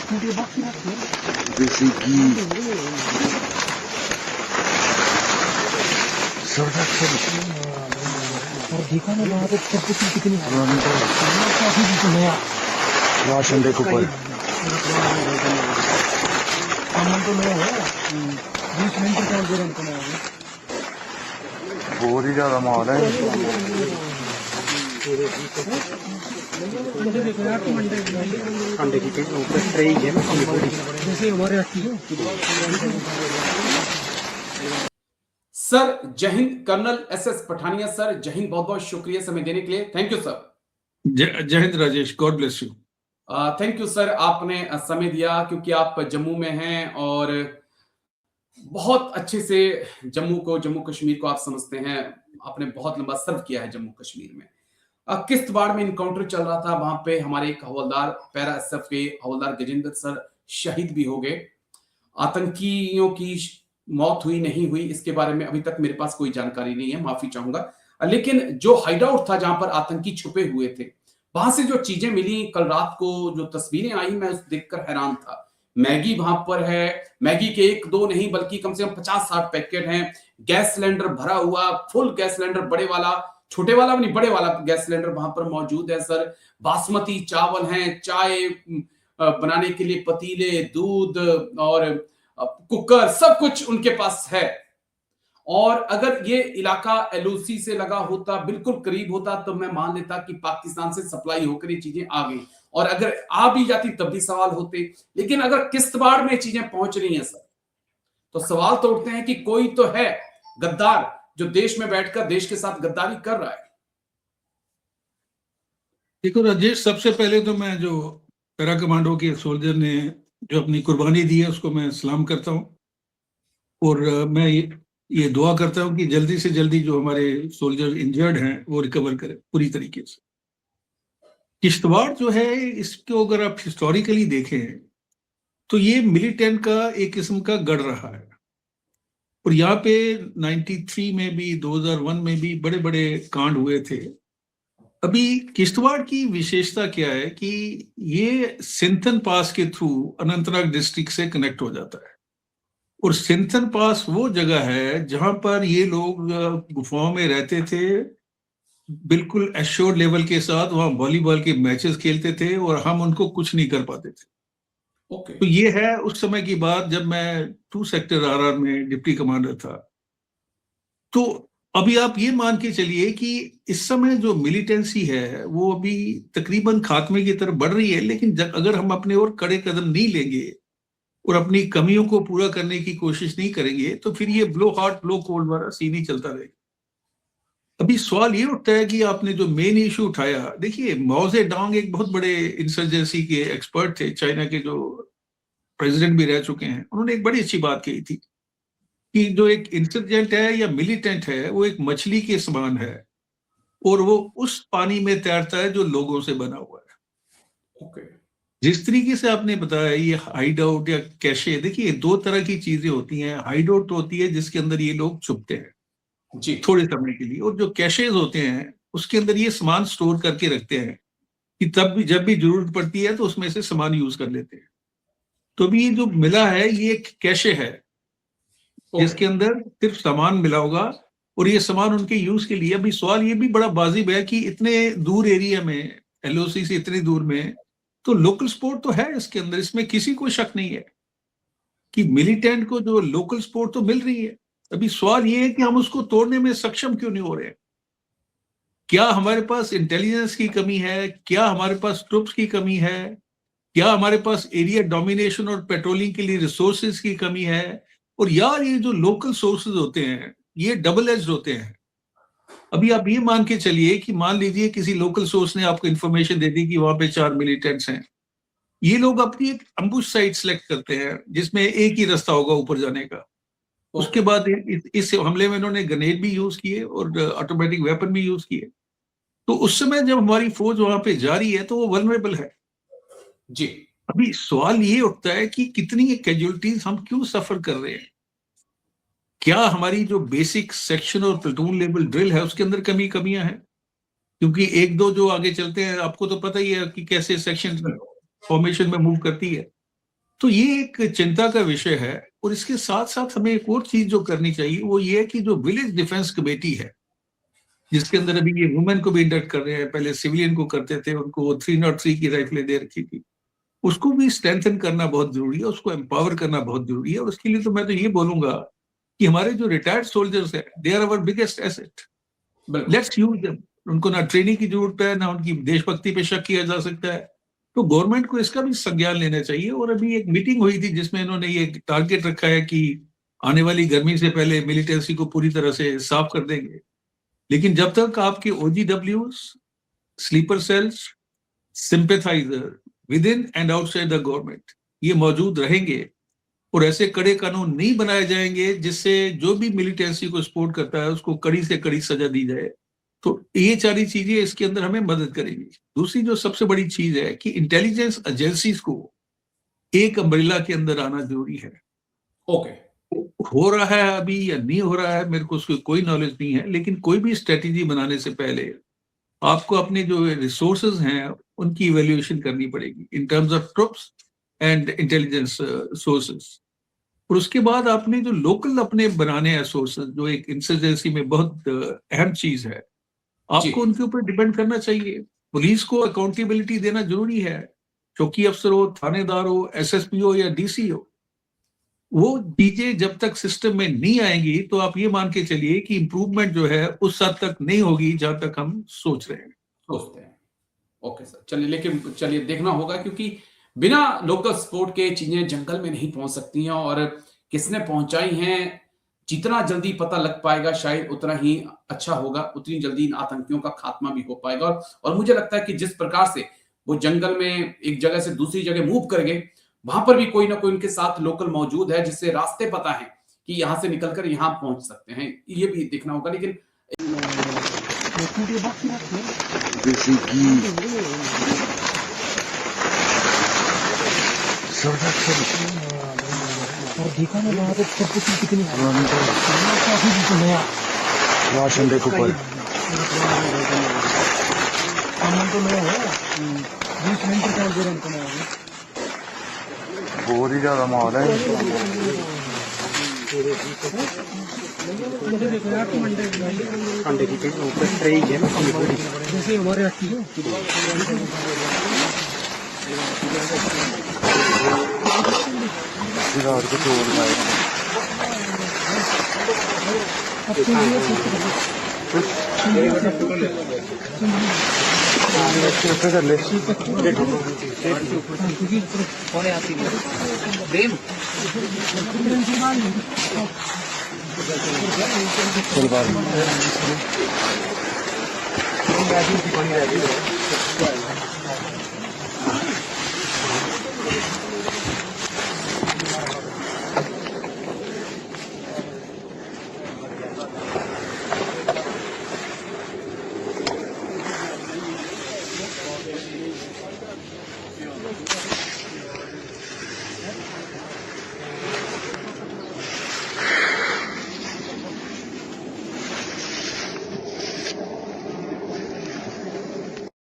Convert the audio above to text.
देसी घी और देखा ना वहाँ पे सब कुछ कितनी राशन देखो पर सामान तो नया है 20 मिनट का दे रहे हैं बहुत ही ज्यादा माल है। अंडे की ऊपर ट्रे है ना जैसे हमारे आती है। सर जय हिंद। कर्नल एसएस पठानिया सर, जय हिंद। बहुत बहुत शुक्रिया समय देने के लिए। Thank you sir. जय हिंद Rajesh, god bless you. Thank you sir, आपने समय दिया क्योंकि आप जम्मू में हैं और बहुत अच्छे से जम्मू कश्मीर को आप समझते हैं। आपने बहुत लंबा सर्व किया है जम्मू कश्मीर में। किश्तवाड़ में इनकाउंटर चल रहा था, वहां पे हमारे एक हवलदार, पैरा एसएफ के हवलदार गजेंद्र सर शहीद भी हो गए। आतंकियों की मौत हुई नहीं हुई इसके बारे में अभी तक मेरे पास कोई जानकारी नहीं है, माफी चाहूंगा। लेकिन जो हाइडआउट था जहां पर आतंकी छुपे हुए थे, वहां से जो चीजें मिली कल रात को, जो तस्वीरें आई, मैं उस देखकर हैरान था। मैगी वहां पर है, मैगी के एक दो नहीं बल्कि कम से कम 50-60 पैकेट हैं। गैस सिलेंडर भरा हुआ, फुल गैस सिलेंडर, बड़े वाला, छोटे वाला नहीं, बड़े वाला गैस सिलेंडर वहां पर मौजूद है सर। बासमती चावल हैं, चाय बनाने के लिए पतीले, दूध और कुकर, सब कुछ उनके पास है। और अगर ये इलाका एलओसी से लगा होता, बिल्कुल करीब होता, तो मैं मान लेता कि पाकिस्तान से सप्लाई होकर ये चीजें आ गई, और अगर आ भी जाती तब भी सवाल होते। लेकिन अगर किश्तवाड़ में चीजें पहुंच रही हैं सर, तो सवाल तो उठते हैं कि कोई तो है गद्दार जो देश में बैठकर देश के साथ गद्दारी कर रहा है। देखो राजेश, सबसे पहले तो मैं जो पैरा कमांडो के सोल्जर ने जो अपनी कुर्बानी दी है उसको मैं सलाम करता हूँ। और मैं ये दुआ करता हूँ कि जल्दी से जल्दी जो हमारे सोल्जर इंजर्ड हैं वो रिकवर करें पूरी तरीके से। किश्तवाड़ जो है, इसको अगर आप हिस्टोरिकली देखें तो ये मिलिटेंट का एक किस्म का गढ़ रहा है। और यहाँ पे 93 में भी, 2001 में भी बड़े बड़े कांड हुए थे। अभी किश्तवाड़ की विशेषता क्या है कि ये सिंथन पास के थ्रू अनंतनाग डिस्ट्रिक्ट से कनेक्ट हो जाता है। और सिंथन पास वो जगह है जहां पर ये लोग गुफाओं में रहते थे, बिल्कुल एश्योर्ड लेवल के साथ वहां वॉलीबॉल के मैचेस खेलते थे और हम उनको कुछ नहीं कर पाते थे। तो ये है उस समय की बात जब मैं 2 सेक्टर आरआर में डिप्टी कमांडर था। तो अभी आप ये मान के चलिए कि इस समय जो मिलिटेंसी है वो अभी तकरीबन खात्मे की तरफ बढ़ रही है। लेकिन अगर हम अपने और कड़े कदम नहीं लेंगे और अपनी कमियों को पूरा करने की कोशिश नहीं करेंगे तो फिर ये ब्लो हॉट ब्लो कोल्ड वाला सीन ही चलता रहेगा। अभी सवाल ये उठता है कि आपने जो मेन इशू उठाया, देखिए माओ जेडोंग एक बहुत बड़े इंसर्जेंसी के एक्सपर्ट थे, चाइना के जो प्रेसिडेंट भी रह चुके हैं। उन्होंने एक बड़ी अच्छी बात कही थी कि जो एक इंसर्जेंट है या मिलिटेंट है वो एक मछली के समान है और वो उस पानी में तैरता है जो लोगों से बना हुआ है। जिस तरीके से आपने बताया ये हाइड आउट या कैशे, देखिए 2 तरह की चीजें होती हैं। हाइड आउट होती है जिसके अंदर ये लोग छुपते हैं जी थोड़े समय के लिए, और जो कैशेज होते हैं उसके अंदर ये सामान स्टोर करके रखते हैं कि तब भी जब भी जरूरत पड़ती है तो उसमें से सामान यूज कर लेते हैं। तो अभी ये जो मिला है ये एक कैशे है जिसके अंदर सिर्फ सामान मिला होगा और ये सामान उनके यूज के लिए। अभी सवाल ये भी बड़ा वाजिब है कि इतने दूर एरिया में, एलओसी से इतनी दूर में, तो लोकल सपोर्ट तो है इसके अंदर, इसमें किसी को शक नहीं है कि मिलिटेंट को जो लोकल सपोर्ट तो मिल रही है। अभी सवाल ये है कि हम उसको तोड़ने में सक्षम क्यों नहीं हो रहे? क्या हमारे पास इंटेलिजेंस की कमी है? क्या हमारे पास ट्रुप्स की कमी है? क्या हमारे पास एरिया डोमिनेशन और पेट्रोलिंग के लिए रिसोर्सेज की कमी है? और यार ये जो लोकल सोर्सेज होते हैं ये डबल एज्ड होते हैं। अभी आप ये मान के चलिए कि मान लीजिए किसी लोकल सोर्स ने आपको इंफॉर्मेशन दे दी कि वहां पे 4 मिलिटेंट्स हैं। ये लोग अपनी एक अम्बुश साइट सेलेक्ट करते हैं जिसमें एक ही रास्ता होगा ऊपर जाने का। उसके बाद इस हमले में इन्होंने ग्रेनेड भी यूज किए और ऑटोमेटिक वेपन भी यूज किए। तो उस समय जब हमारी फौज वहां पे जा रही है तो वो वल्नरेबल है जी। अभी सवाल ये उठता है कि कितनी कैजुअलिटीज हम क्यों सफर कर रहे हैं? क्या हमारी जो बेसिक सेक्शन और प्लेटून लेवल ड्रिल है उसके अंदर कमियां हैं? क्योंकि एक दो जो आगे चलते हैं, आपको तो पता ही है कि कैसे सेक्शन फॉर्मेशन में मूव करती है। तो ये एक चिंता का विषय है। और इसके साथ साथ हमें एक और चीज जो करनी चाहिए वो ये है कि जो विलेज डिफेंस कमेटी है, जिसके अंदर अभी ये वुमेन को भी इंडक्ट कर रहे हैं, पहले सिविलियन को करते थे, उनको वो 303 की राइफलें दे रखी थी, उसको भी स्ट्रेंथन करना बहुत जरूरी है, उसको एम्पावर करना बहुत जरूरी है। और उसके लिए तो मैं तो ये बोलूंगा कि हमारे जो रिटायर्ड सोल्जर्स हैं, they are our biggest asset, let's use them. उनको ना ट्रेनिंग की जरूरत है, ना उनकी देशभक्ति पे शक किया जा सकता है। तो गवर्नमेंट को इसका भी संज्ञान लेना चाहिए। और अभी एक मीटिंग हुई थी जिसमें इन्होंने ये टारगेट रखा है कि आने वाली गर्मी से पहले मिलिटेंसी को पूरी तरह से साफ कर देंगे। लेकिन जब तक आपके OGWs, sleeper cells, sympathiser within and outside the government ये मौजूद रहेंगे और ऐसे कड़े कानून नहीं बनाए जाएंगे जिससे जो भी मिलिटेंसी को सपोर्ट करता है उसको कड़ी से कड़ी सजा दी जाए, तो ये सारी चीजें इसके अंदर हमें मदद करेंगी। दूसरी जो सबसे बड़ी चीज है कि इंटेलिजेंस एजेंसीज को एक अम्ब्रेला के अंदर आना जरूरी है। ओके, हो रहा है अभी या नहीं हो रहा है मेरे को उसकी कोई नॉलेज नहीं है, लेकिन कोई भी स्ट्रेटेजी बनाने से पहले आपको अपने जो रिसोर्सेज हैं उनकी इवैल्यूएशन करनी पड़ेगी in terms of troops and intelligence sources. और उसके बाद आपने जो लोकल अपने बनाने हैं सोर्सेज, जो एक इंसर्जेंसी में बहुत अहम चीज है, आपको उनके ऊपर डिपेंड करना चाहिए। पुलिस को अकाउंटेबिलिटी देना जरूरी है, चौकी अफसर हो, थानेदार हो, SSP हो या DC हो। वो चीजें जब तक सिस्टम में नहीं आएंगी तो आप ये मान के चलिए कि इंप्रूवमेंट जो है उस हद तक नहीं होगी जहां तक हम सोचते हैं। ओके सर, चलिए, लेकिन चलिए देखना होगा, क्योंकि बिना लोकल सपोर्ट के चीजें जंगल में नहीं पहुंच सकती हैं। और किसने पहुंचाई हैं, जितना जल्दी पता लग पाएगा शायद उतना ही अच्छा होगा, उतनी जल्दी इन आतंकियों का खात्मा भी हो पाएगा। और मुझे लगता है कि जिस प्रकार से वो जंगल में एक जगह से दूसरी जगह मूव कर गए, वहां पर भी कोई ना कोई उनके साथ लोकल मौजूद है जिससे रास्ते पता है कि यहां से निकलकर यहां पहुंच सकते हैं। ये भी देखना होगा। लेकिन जैसे कि राशन देखो पर बहुत ही ज्यादा माल है। अंडे की ट्रे है ना, जैसे हमारे रखी है। रात को चोर लाए कर ले चल बार